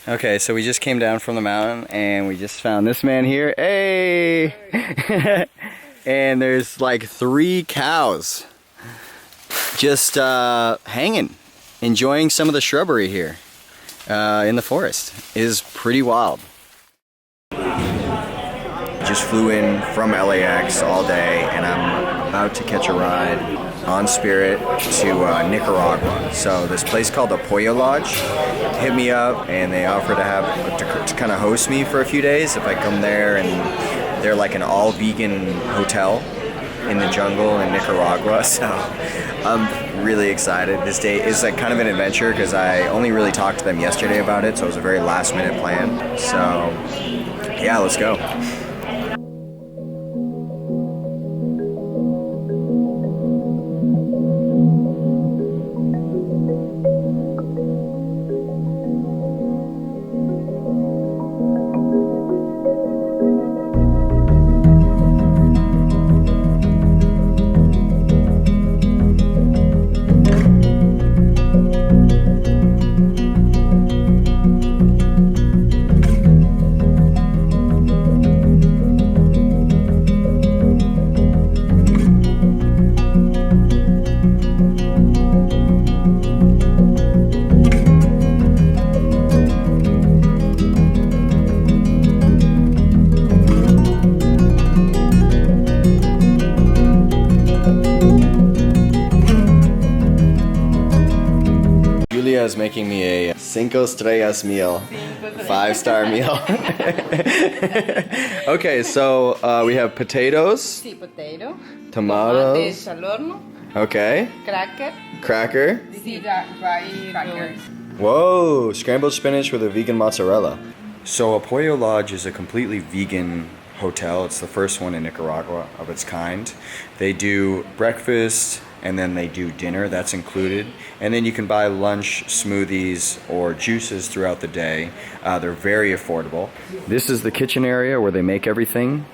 Okay, so we just came down from the mountain and we just found this man here. Hey! And there's like 3 cows just hanging, enjoying some of the shrubbery here in the forest. It is pretty wild. Just flew in from LAX all day and I'm about to catch a ride on Spirit to Nicaragua. So this place called Apoyo Lodge hit me up and they offered to kind of host me for a few days if I come there, and they're like an all-vegan hotel in the jungle in Nicaragua. So I'm really excited. This day is like kind of an adventure because I only really talked to them yesterday about it, so it was a very last-minute plan. So yeah, let's go. Is making me a 5 estrellas meal, 5-star meal. Okay, so we have potatoes. Sí, potato. Tomatoes. Tomate al horno. Okay. Cracker. Cracker. Sí, dry crackers. Whoa, scrambled spinach with a vegan mozzarella. So Apoyo Lodge is a completely vegan hotel. It's the first one in Nicaragua of its kind. They do breakfast and then they do dinner, that's included. And then you can buy lunch, smoothies, or juices throughout the day. They're very affordable. This is the kitchen area where they make everything.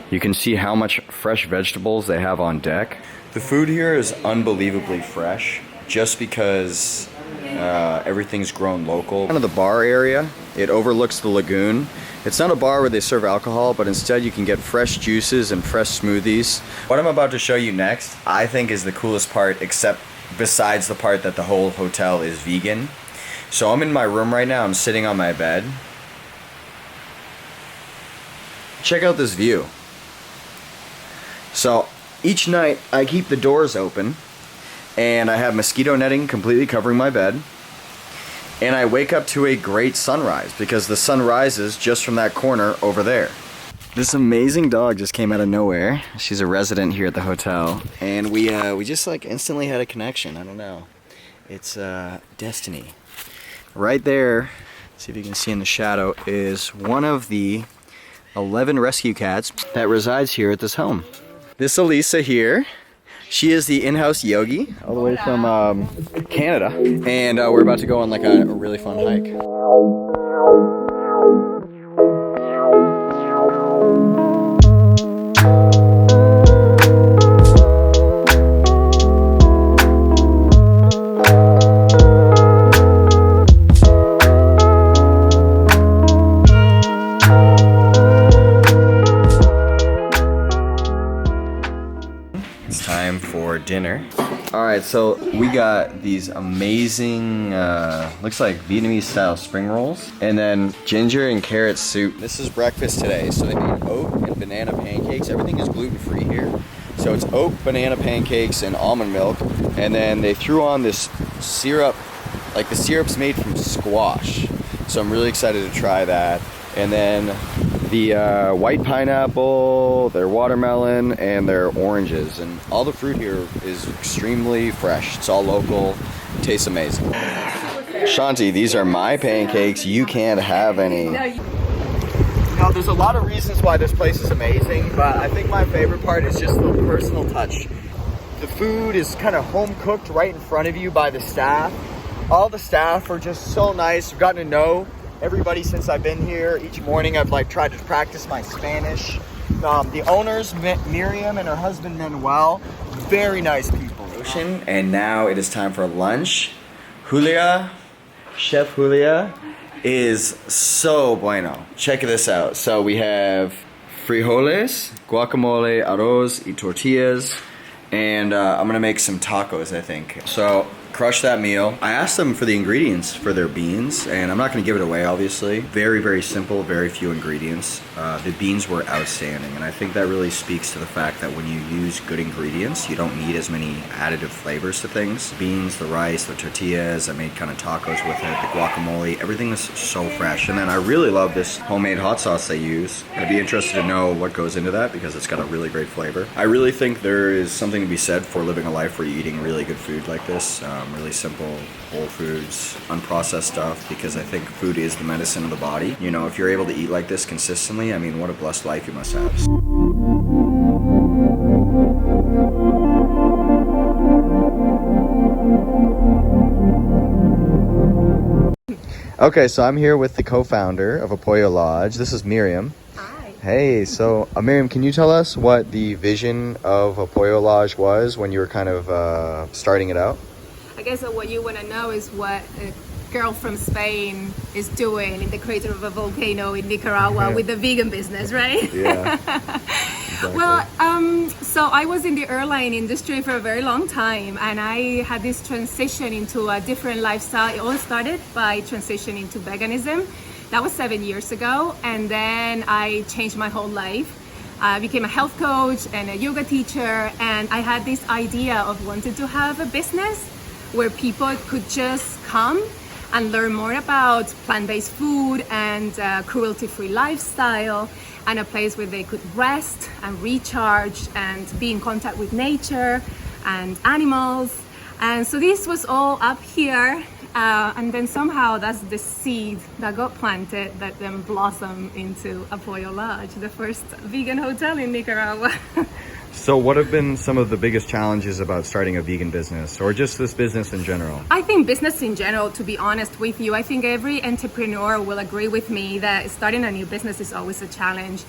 You can see how much fresh vegetables they have on deck. The food here is unbelievably fresh just because everything's grown local. Kind of the bar area, it overlooks the lagoon. It's not a bar where they serve alcohol, but instead you can get fresh juices and fresh smoothies. What I'm about to show you next, I think is the coolest part, except besides the part that the whole hotel is vegan. So I'm in my room right now, I'm sitting on my bed. Check out this view. So each night I keep the doors open and I have mosquito netting completely covering my bed. And I wake up to a great sunrise because the sun rises just from that corner over there. This amazing dog just came out of nowhere. She's a resident here at the hotel, and we just like instantly had a connection. I don't know. It's destiny. Right there, see if you can see in the shadow, is one of the 11 rescue cats that resides here at this home. This Elisa here, she is the in-house yogi, all the way from Canada, and we're about to go on like a really fun hike. It's time for dinner. Alright, so we got these amazing, looks like Vietnamese style spring rolls, and then ginger and carrot soup. This is breakfast today, so they made oat and banana pancakes. Everything is gluten-free here. So it's oat, banana pancakes, and almond milk, and then they threw on this syrup, like the syrup's made from squash. So I'm really excited to try that. And then the white pineapple, their watermelon, and their oranges. And all the fruit here is extremely fresh. It's all local. It tastes amazing. Shanti, these are my pancakes. You can't have any. Now, there's a lot of reasons why this place is amazing, but I think my favorite part is just the personal touch. The food is kind of home cooked right in front of you by the staff. All the staff are just so nice. I've gotten to know everybody since I've been here. Each morning I've like tried to practice my Spanish. The owners, Miriam and her husband Manuel, very nice people. And now it is time for lunch. Julia, Chef Julia, is so bueno. Check this out. So we have frijoles, guacamole, arroz, y tortillas, and I'm gonna make some tacos, I think. So crush that meal. I asked them for the ingredients for their beans, and I'm not gonna give it away, obviously. Very, very simple, very few ingredients. The beans were outstanding, and I think that really speaks to the fact that when you use good ingredients, you don't need as many additive flavors to things. Beans, the rice, the tortillas, I made kind of tacos with it, the guacamole, everything is so fresh. And then I really love this homemade hot sauce they use. I'd be interested to know what goes into that because it's got a really great flavor. I really think there is something to be said for living a life where you're eating really good food like this. Really simple, whole foods, unprocessed stuff, because I think food is the medicine of the body. You know, if you're able to eat like this consistently, I mean, what a blessed life you must have. Okay, so I'm here with the co-founder of Apoyo Lodge. This is Miriam. Hi. Hey, so Miriam, can you tell us what the vision of Apoyo Lodge was when you were kind of starting it out? I guess what you want to know is what a girl from Spain is doing in the crater of a volcano in Nicaragua with the vegan business, right? Yeah. Exactly. Well, so I was in the airline industry for a very long time, and I had this transition into a different lifestyle. It all started by transitioning to veganism. That was 7 years ago, and then I changed my whole life. I became a health coach and a yoga teacher, and I had this idea of wanting to have a business where people could just come and learn more about plant-based food and cruelty-free lifestyle, and a place where they could rest and recharge and be in contact with nature and animals. And so this was all up here, and then somehow that's the seed that got planted that then blossomed into Apoyo Lodge, the first vegan hotel in Nicaragua. So what have been some of the biggest challenges about starting a vegan business, or just this business in general? I think business in general, to be honest with you, I think every entrepreneur will agree with me that starting a new business is always a challenge.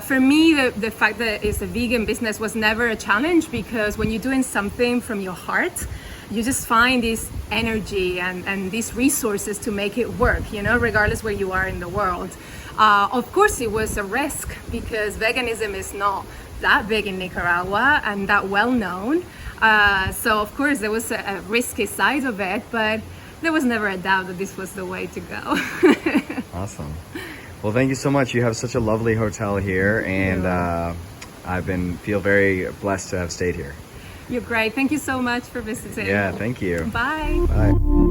For me, the fact that it's a vegan business was never a challenge, because when you're doing something from your heart, you just find this energy and these resources to make it work, you know, regardless where you are in the world. Of course, it was a risk because veganism is not that big in Nicaragua and that well known. So of course there was a risky side of it, but there was never a doubt that this was the way to go. Awesome. Well, thank you so much. You have such a lovely hotel here, and feel very blessed to have stayed here. You're great. Thank you so much for visiting. Yeah, thank you. Bye. Bye.